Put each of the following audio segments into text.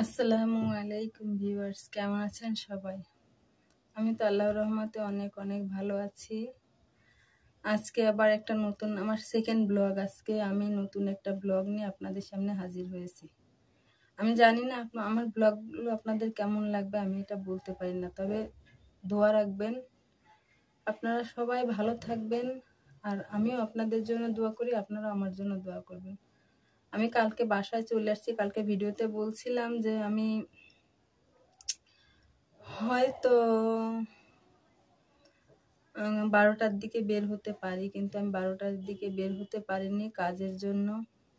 আসসালামু আলাইকুম ভিউয়ার্স, কেমন আছেন সবাই? আমি তো আল্লাহর রহমতে অনেক অনেক ভালো আছি। আজকে আবার একটা নতুন আমার সেকেন্ড ব্লগ। আজকে আমি নতুন একটা ব্লগ নিয়ে আপনাদের সামনে হাজির হয়েছি। আমি জানি না আমার ব্লগগুলো আপনাদের কেমন লাগবে, আমি এটা বলতে পারি না, তবে দোয়া রাখবেন, আপনারা সবাই ভালো থাকবেন। আর আমিও আপনাদের জন্য দোয়া করি, আপনারা আমার জন্য দোয়া করবেন। আমি কালকে বাসায় চলে আসছি। কালকে ভিডিওতে বলছিলাম যে আমি হয়তো 12টার দিকে বের হতে পারি, কিন্তু আমি 12টার দিকে বের হতে পারিনি কাজের জন্য।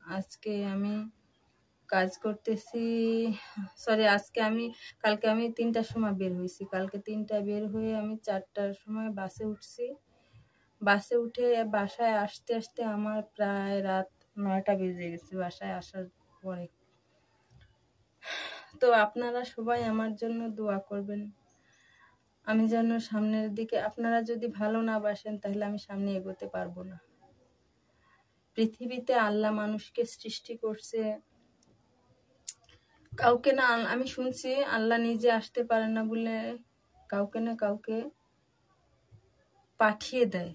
আজকে আমি কাজ করতেছি, কালকে আমি 3টার সময় বের হয়েছি। কালকে 3টায় বের হয়ে আমি 4টার সময় বাসে উঠছি। বাসে উঠে বাসায় আসতে আসতে আমার প্রায় রাত 9টা বেজে গেছে বাসায় আসার পরে। তো আপনারা সবাই আমার জন্য দোয়া করবেন, আমি যেন সামনের দিকে, আপনারা যদি ভালো না বাসেন তাহলে আমি সামনে এগোতে পারবো না। পৃথিবীতে আল্লাহ মানুষকে সৃষ্টি করছে কাউকে না, আমি শুনছি আল্লাহ নিজে আসতে পারে না বলে কাউকে না কাউকে পাঠিয়ে দেয়,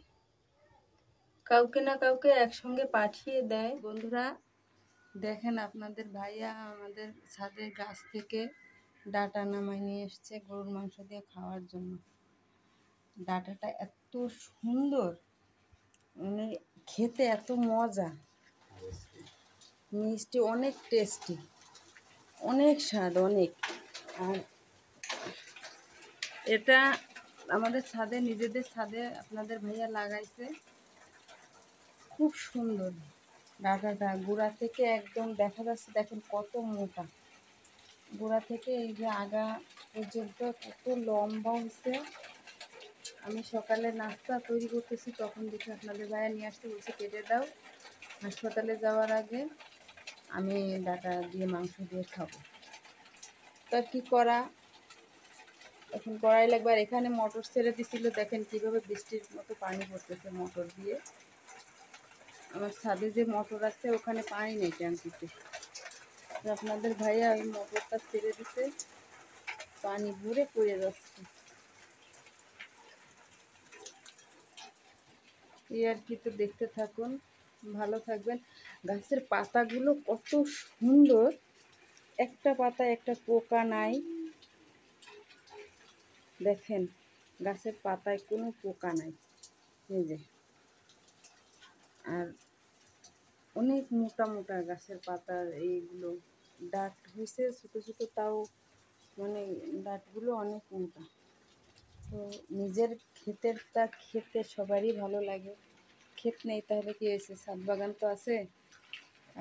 কাউকে না কাউকে একসঙ্গে পাঠিয়ে দেয়। বন্ধুরা দেখেন, আপনাদের ভাইয়া আমাদের ছাদের গাছ থেকে ডাটা নামাই নিয়ে এসছে গরুর মাংস দিয়ে খাওয়ার জন্য। ডাটাটা এত সুন্দর, মানে খেতে এত মজা, মিষ্টি, অনেক টেস্টি, অনেক স্বাদ, অনেক। আর এটা আমাদের ছাদে, নিজেদের ছাদে আপনাদের ভাইয়া লাগাইছে, খুব সুন্দর। ডাটাটা গোড়া থেকে একদম দেখা যাচ্ছে, দেখেন কত মোটা, গোড়া থেকে এই যে আগা পর্যন্ত কত লম্বা হয়েছে। আমি সকালে নাস্তা তৈরি করতেছি, তখন দেখি আপনাদের ভাইয়া নিয়ে আসতে বলছে কেটে দাও, হাসপাতালে যাওয়ার আগে আমি ডাটা দিয়ে মাংস দিয়ে খাবো। তার কি করা, এখন কড়াই লাগবে। আর এখানে মটর ছেড়ে দিছিল, দেখেন কিভাবে বৃষ্টির মতো পানি পড়তেছে মটর দিয়ে। আমার ছাদে যে মটর আছে ওখানে পানি নেই ট্যাঙ্কিতে, আপনাদের ভাইয়া ওই মটরটা ছেড়ে দিছে, পানি ভরে পড়ে যাচ্ছে। এই আর কি, তো দেখতে থাকুন, ভালো থাকবেন। গাছের পাতাগুলো কত সুন্দর, একটা পাতায় একটা পোকা নাই, দেখেন গাছের পাতায় কোনো পোকা নাই, এই যে। আর অনেক মোটা মোটা গাছের পাতার এইগুলো ডাঁট হয়েছে ছোটো ছোটো, তাও মানে ডাঁটগুলো অনেক মোটা। তো নিজের ক্ষেতেরটা খেতে সবারই ভালো লাগে। ক্ষেত নেই তাহলে কি হয়েছে, ছাদ বাগান তো আছে,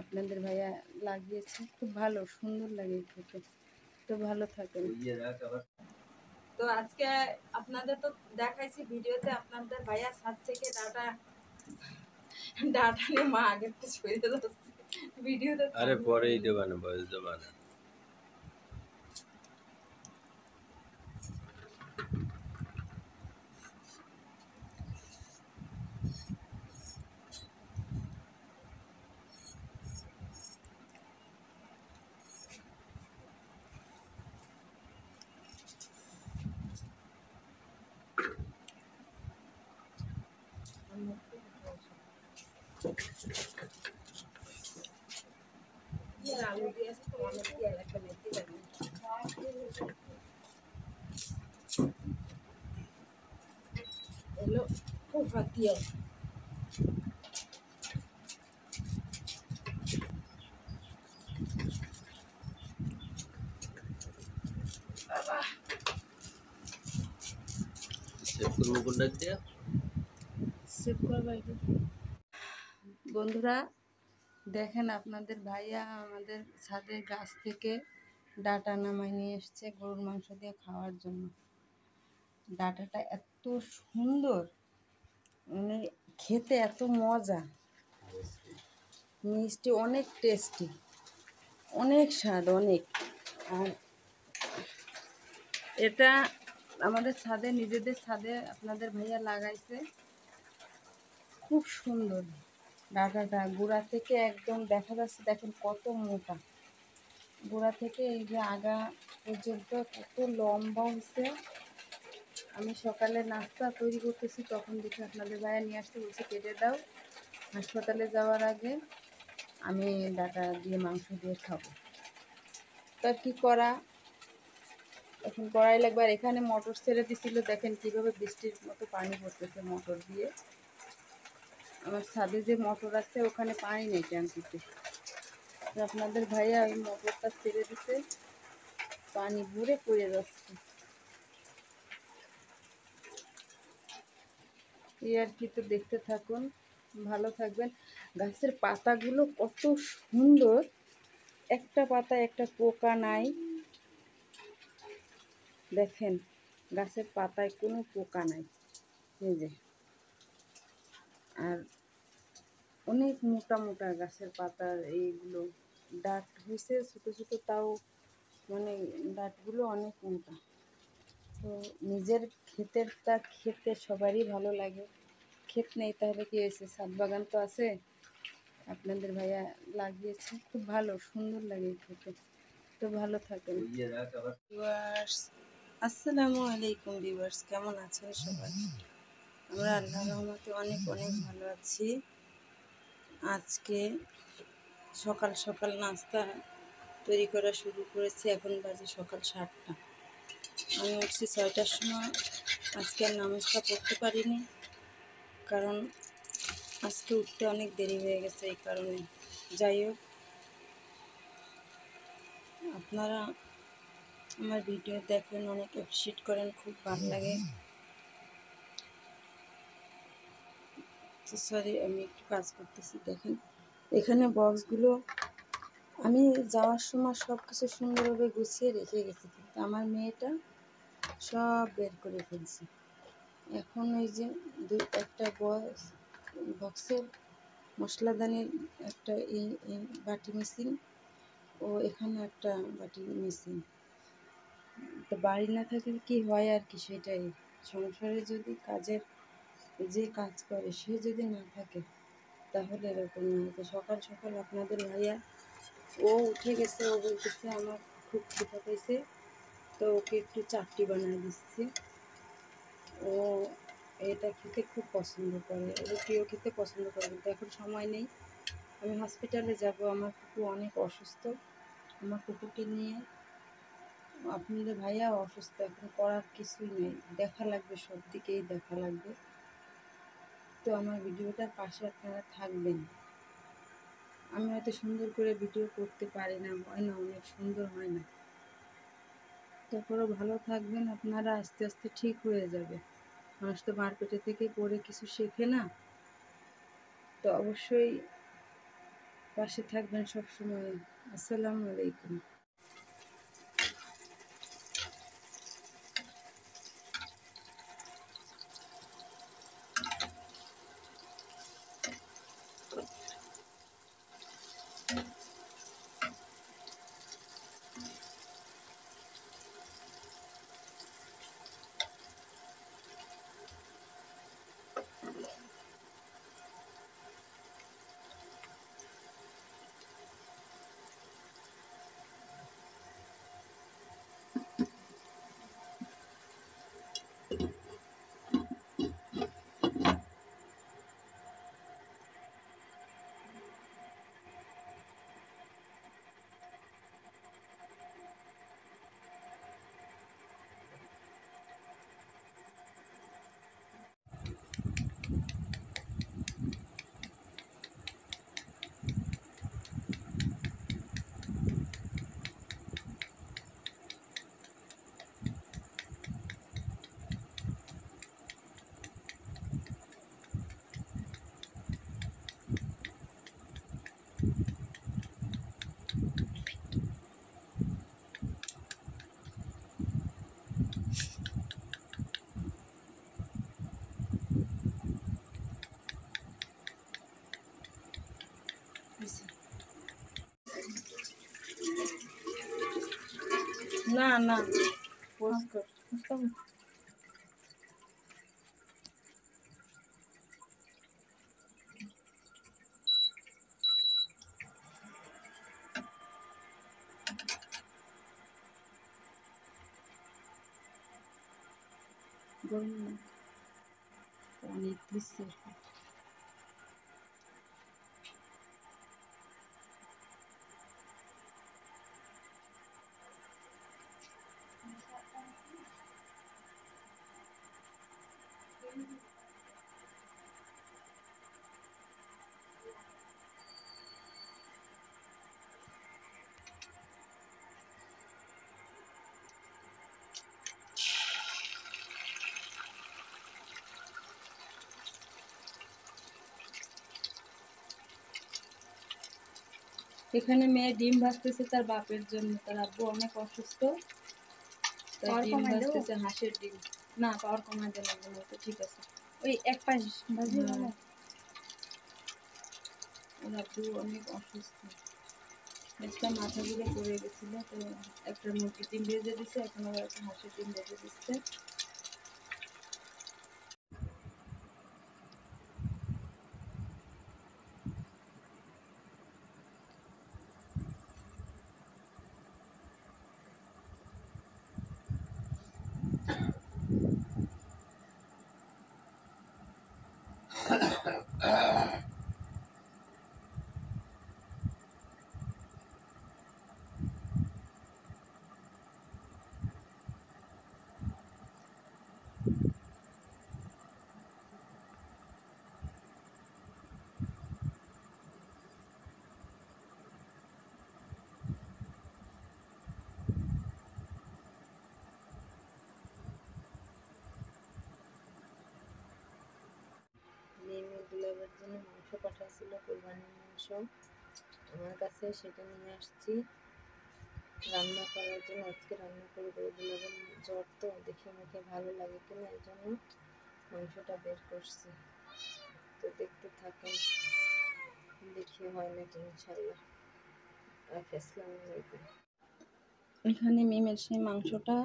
আপনাদের ভাইয়া লাগিয়েছে, খুব ভালো সুন্দর লাগে খেতে। তো ভালো থাকেন। তো আজকে আপনাদের তো দেখাইছি ভিডিওতে, আপনাদের ভাইয়া ছাদ থেকে ডাটা নিয়ে মা আগের তো সরে যাচ্ছে ভিডিওতে। আরে পরেই দেবা না, বয়স দেবা না। আলু দিয়ে আছে তো অনেক দিয়ে একটা মেথি লাগে এলো খুব হাত দিয়ে। বন্ধুরা দেখেন, আপনাদের ভাইয়া আমাদের ছাদের গাছ থেকে ডাটা নামাই নিয়ে এসছে গরুর মাংস দিয়ে খাওয়ার জন্য। ডাটাটা এত সুন্দর, মানে খেতে এত মজা, মিষ্টি, অনেক টেস্টি, অনেক স্বাদ, অনেক। আর এটা আমাদের ছাদে, নিজেদের ছাদে আপনাদের ভাইয়া লাগাইছে, খুব সুন্দর। ডাটাটা গোড়া থেকে একদম দেখা যাচ্ছে, দেখেন কত মোটা, গোড়া থেকে এই যে আগা পর্যন্ত কত লম্বা হয়েছে। আমি সকালে নাস্তা তৈরি করতেছি, তখন দেখি আপনাদের ভাইয়া নিয়ে আসতে বলছে কেটে দাও, হাসপাতালে যাওয়ার আগে আমি ডাটা দিয়ে মাংস দিয়ে খাবো। তার কি করা, এখন কড়াই লাগবে। আর এখানে মটর ছেড়ে দিছিল, দেখেন কীভাবে বৃষ্টির মতো পানি পড়তেছে মোটর দিয়ে। আমার ছাদে যে মোটর আছে ওখানে পানি নেই ট্যাঙ্কিতে, তো আপনাদের ভাইয়া ওই মোটরটা ছেড়ে দিছে, পানি ভরে পড়ে যাচ্ছে। এই আর কি, তো দেখতে থাকুন, ভালো থাকবেন। গাছের পাতাগুলো কত সুন্দর, একটা পাতায় একটা পোকা নাই, দেখেন গাছের পাতায় কোনো পোকা নাই, এই যে। আর অনেক মোটা মোটা গাছের পাতার এইগুলো ডাঁট হয়েছে ছোটো ছোটো, তাও মানে ডাঁটগুলো অনেক মোটা। তো নিজের ক্ষেতেরটা খেতে সবারই ভালো লাগে। ক্ষেত নেই তাহলে কি হয়েছে, ছাদ বাগান তো আছে, আপনাদের ভাইয়া লাগিয়েছে, খুব ভালো সুন্দর লাগে খেতে। তো ভালো থাকেন ভিউয়ার্স। আসসালামু আলাইকুম ভিউয়ার্স, কেমন আছেন সবাই? আমরা আল্লাহর রহমতে অনেক অনেক ভালো আছি। আজকে সকাল সকাল নাস্তা তৈরি করা শুরু করেছি, এখন বাজে সকাল 7টা। আমি উঠছি 6টার সময়। আজকে আর নামাজটা পড়তে পারিনি, কারণ আজকে উঠতে অনেক দেরি হয়ে গেছে, এই কারণে। যাই হোক, আপনারা আমার ভিডিও দেখেন, অনেক অ্যাপ্রিশিয়েট করেন, খুব ভালো লাগে। তো সরি, আমি একটু কাজ করতেছি। দেখেন এখানে বক্সগুলো আমি যাওয়ার সময় সব কিছু সুন্দরভাবে গুছিয়ে রেখে গেছি, কিন্তু আমার মেয়েটা সব বের করে ফেলছে। এখন ওই যে একটা বক্সের মশলাদানির একটা এই বাটি মিসিং, ও এখানে একটা বাটি মিসিং। তো বাড়ি না থাকলে কি হয় আর কি, সেটাই। সংসারে যদি কাজের যে কাজ করে সে যদি না থাকে তাহলে এরকম হয়। তো সকাল সকাল আপনাদের ভাইয়া ও উঠে গেছে, ও বলতেছে আমার খুব খিদা পেয়েছে, তো ওকে একটু চাটনি বানিয়ে দিচ্ছি। ও এটা খেতে খুব পছন্দ করে, রুটিও খেতে পছন্দ করে, কিন্তু এখন সময় নেই। আমি হসপিটালে যাব, আমার কুকুর অনেক অসুস্থ। আমার কুকুরকে নিয়ে আপনাদের ভাইয়া অসুস্থ, এখন করার কিছুই নেই, দেখা লাগবে, সব দিকেই দেখা লাগবে। তো আমার ভিডিওটার পাশে আপনারা থাকবেন। আমি হয়তো সুন্দর করে ভিডিও করতে পারি না, হয় না, অনেক সুন্দর হয় না, তারপরেও ভালো থাকবেন আপনারা, আস্তে আস্তে ঠিক হয়ে যাবে। মানুষ তো মার্কেটে থেকে পড়ে কিছু শেখে না, তো অবশ্যই পাশে থাকবেন সব সময়। আসসালামু আলাইকুম। না না, পোস্ট কর। গরম অনেক দিচ্ছে। এখানে মেয়ে ডিম ভাজতেছে তার বাপের জন্য, তার আব্বু অনেক অসুস্থ, তাই ডিম ভাজতেছে হাঁসের ডিম। না, পাওয়ার কমায় দেওয়া লাগবে না, তো ঠিক আছে। ওই এক পাশ ভাজি ভালো। ওর আব্বু অনেক অসুস্থ, একটা মাথা ঘুরে পড়ে গেছিল, তো একটা মুরগির ডিম ভেজে দিচ্ছে, এখন আবার একটা হাঁসের ডিম ভেজে দিচ্ছে। মেয়ে দুলাবের জন্য মাংস পাঠাচ্ছিল, কোরবানির মাংস আমার কাছে, সেটা নিয়ে আসছি রান্না করার জন্য। আজকে রান্না করে দেবো, দুলাবের জ্বর তো, দেখে মুখে ভালো লাগে কিনা এই জন্য মাংসটা বের করছি। তো দেখতে থাকেন, দেখি হয় নাকি ইনশাল্লাহ। আসসালামু আলাইকুম। এখানে মিমের সেই মাংসটা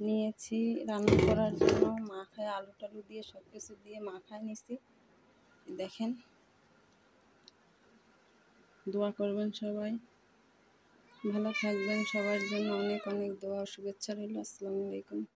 নিয়েছি রান্না করার জন্য, মাখায় আলু টালু দিয়ে সব কিছু দিয়ে মাখায় নিছি। দেখেন, দোয়া করবেন সবাই, ভালো থাকবেন, সবার জন্য অনেক অনেক দোয়া শুভেচ্ছা রইল। আসসালামু আলাইকুম।